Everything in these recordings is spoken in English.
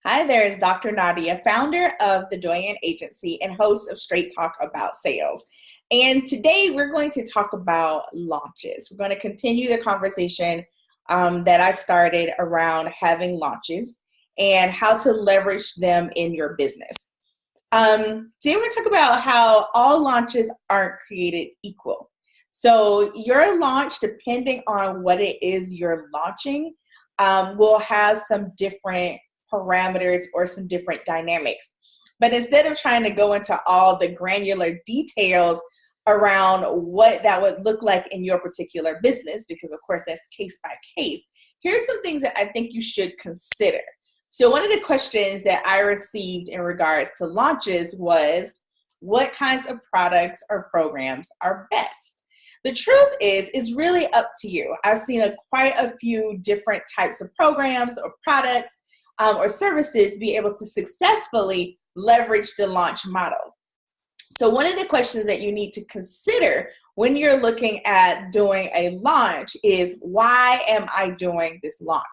Hi there, is Dr. Nadia, founder of the Doyenne Agency and host of Straight Talk About Sales. And today we're going to talk about launches. We're going to continue the conversation that I started around having launches and how to leverage them in your business. Today we're going to talk about how all launches aren't created equal. So your launch, depending on what it is you're launching, will have some different parameters or some different dynamics. But instead of trying to go into all the granular details around what that would look like in your particular business, because of course that's case by case, here's some things that I think you should consider. So one of the questions that I received in regards to launches was, what kinds of products or programs are best? The truth is, it's really up to you. I've seen quite a few different types of programs or products or services be able to successfully leverage the launch model. So one of the questions that you need to consider when you're looking at doing a launch is, why am I doing this launch?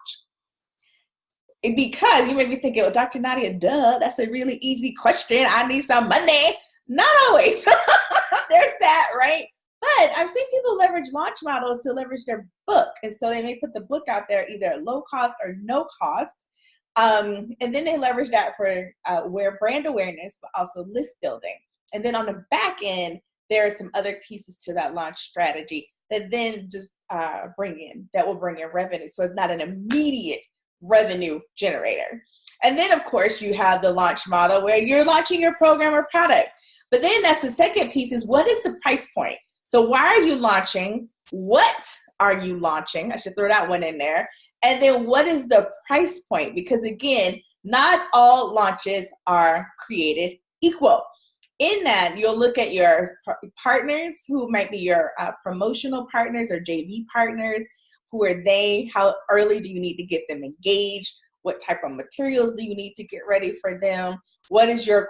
Because you may be thinking, well, Dr. Nadia, duh, that's a really easy question. I need some money. Not always. There's that, right? But I've seen people leverage launch models to leverage their book. And so they may put the book out there either at low cost or no cost. And then they leverage that for brand awareness, but also list building. And then on the back end, there are some other pieces to that launch strategy that then just that will bring in revenue. So it's not an immediate revenue generator. And then, of course, you have the launch model where you're launching your program or products. But then that's the second piece, is what is the price point? So why are you launching? What are you launching? I should throw that one in there. And then what is the price point? Because again, not all launches are created equal. In that, you'll look at your partners, who might be your promotional partners or JV partners. Who are they? How early do you need to get them engaged? What type of materials do you need to get ready for them? What is your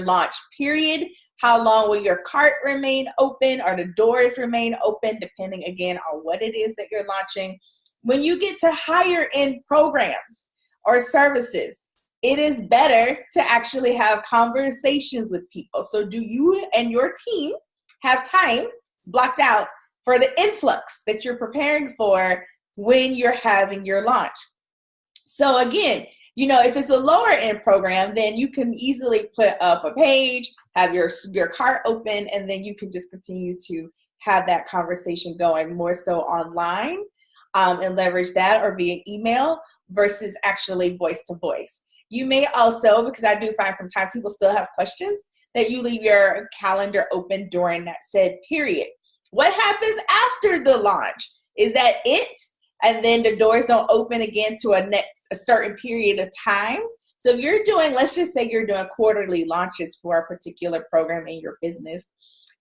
launch period? How long will your cart remain open, or the doors remain open, depending again on what it is that you're launching? When you get to higher end programs or services, it is better to actually have conversations with people. So do you and your team have time blocked out for the influx that you're preparing for when you're having your launch? So again, if it's a lower end program, then you can easily put up a page, have your cart open, and then you can just continue to have that conversation going more so online and leverage that, or via email versus actually voice to voice. You may also, because I do find sometimes people still have questions, that you leave your calendar open during that said period. What happens after the launch? Is that it? And then the doors don't open again to a certain period of time. So if you're doing, let's just say you're doing quarterly launches for a particular program in your business,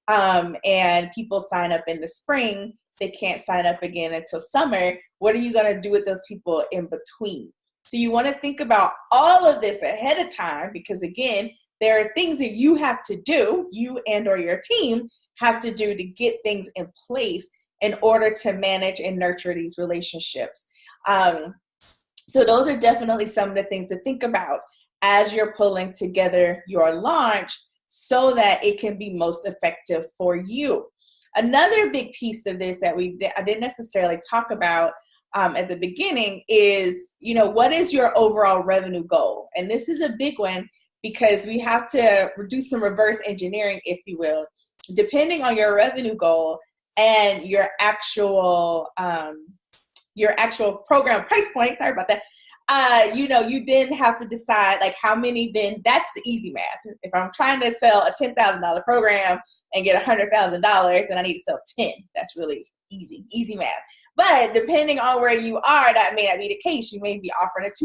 and people sign up in the spring, they can't sign up again until summer. What are you going to do with those people in between? So you want to think about all of this ahead of time, because again, there are things that you have to do, you and or your team have to do to get things in place in order to manage and nurture these relationships. So those are definitely some of the things to think about as you're pulling together your launch so that it can be most effective for you. Another big piece of this that I didn't necessarily talk about at the beginning is, what is your overall revenue goal? And this is a big one, because we have to do some reverse engineering, if you will, depending on your revenue goal and your actual program price point. Sorry about that. You then have to decide how many. Then that's the easy math. If I'm trying to sell a $10,000 program and get $100,000, then I need to sell 10. That's really easy math. But depending on where you are, that may not be the case. You may be offering a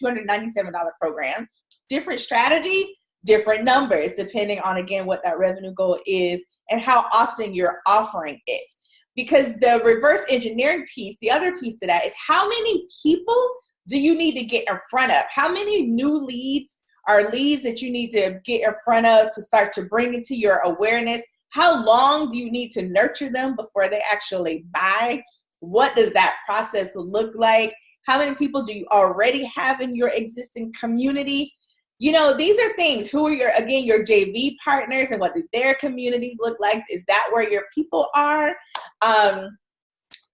$297 program. Different strategy, different numbers, depending on, again, what that revenue goal is and how often you're offering it. Because the reverse engineering piece, the other piece to that is, how many people do you need to get in front of? How many new leads are leads that you need to get in front of to start to bring into your awareness? How long do you need to nurture them before they actually buy? What does that process look like? How many people do you already have in your existing community? You know, these are things. Who are your JV partners, and what do their communities look like? Is that where your people are?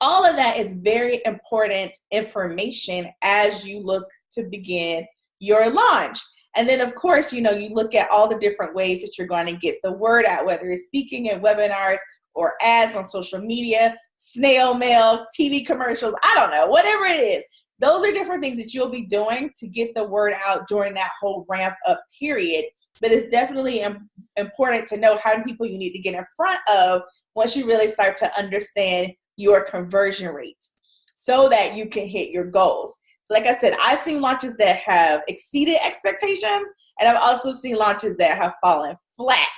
All of that is very important information as you look to begin your launch. And then, of course, you know, you look at all the different ways that you're going to get the word out, whether it's speaking in webinars or ads on social media, snail mail, TV commercials, I don't know, whatever it is. Those are different things that you'll be doing to get the word out during that whole ramp up period. But it's definitely important to know how many people you need to get in front of once you really start to understand your conversion rates so that you can hit your goals. So like I said, I've seen launches that have exceeded expectations, and I've also seen launches that have fallen flat.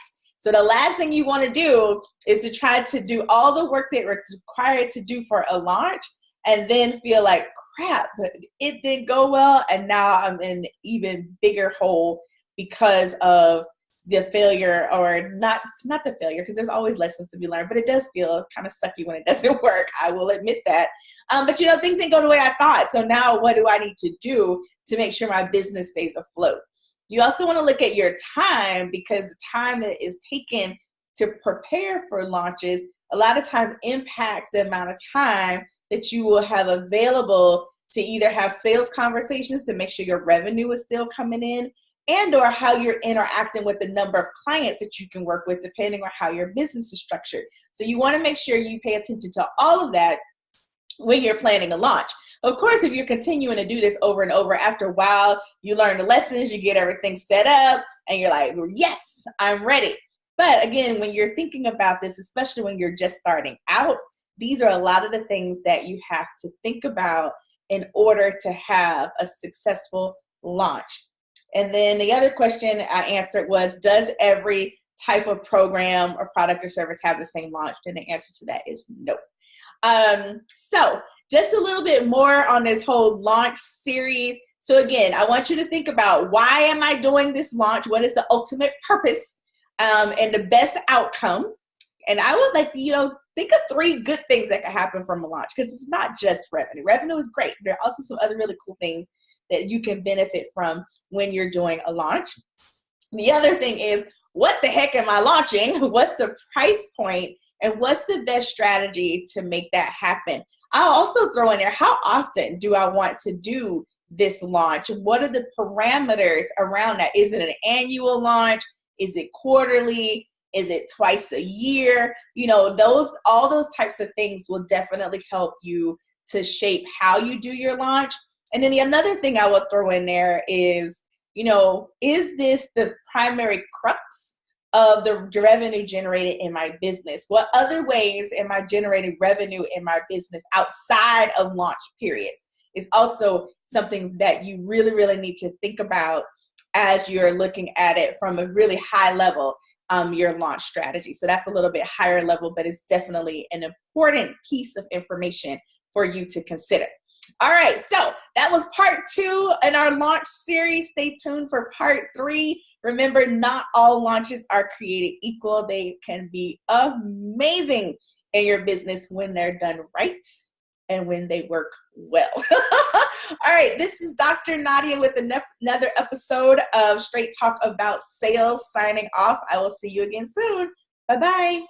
So the last thing you want to do is to try to do all the work that it's required to do for a launch and then feel like, crap, but it didn't go well, and now I'm in an even bigger hole because of the failure, or not the failure, because there's always lessons to be learned, but it does feel kind of sucky when it doesn't work. I will admit that. But you know, things didn't go the way I thought. So now what do I need to do to make sure my business stays afloat? You also want to look at your time, because the time that is taken to prepare for launches a lot of times impacts the amount of time that you will have available to either have sales conversations to make sure your revenue is still coming in, and or how you're interacting with the number of clients that you can work with, depending on how your business is structured. So you want to make sure you pay attention to all of that when you're planning a launch. Of course, if you're continuing to do this over and over, after a while, you learn the lessons, you get everything set up, and you're like, yes, I'm ready. But again, when you're thinking about this, especially when you're just starting out, these are a lot of the things that you have to think about in order to have a successful launch. And then the other question I answered was, does every type of program or product or service have the same launch? And the answer to that is no. So just a little bit more on this whole launch series. So again, I want you to think about, why am I doing this launch? What is the ultimate purpose and the best outcome? And I would like to, you know, think of 3 good things that could happen from a launch, because it's not just revenue. Revenue is great. There are also some other really cool things that you can benefit from when you're doing a launch. The other thing is, what the heck am I launching? What's the price point? And what's the best strategy to make that happen? I'll also throw in there, how often do I want to do this launch? What are the parameters around that? Is it an annual launch? Is it quarterly? Is it twice a year? You know, all those types of things will definitely help you to shape how you do your launch. And then another thing I will throw in there is, you know, is this the primary crux of the revenue generated in my business? What other ways am I generating revenue in my business outside of launch periods? Is also something that you really, really need to think about as you're looking at it from a really high level, your launch strategy. So that's a little bit higher level, but it's definitely an important piece of information for you to consider. All right, so that was part 2 in our launch series. Stay tuned for part 3. Remember, not all launches are created equal. They can be amazing in your business when they're done right and when they work well. All right, this is Dr. Nadia with another episode of Straight Talk About Sales, signing off. I will see you again soon. Bye-bye.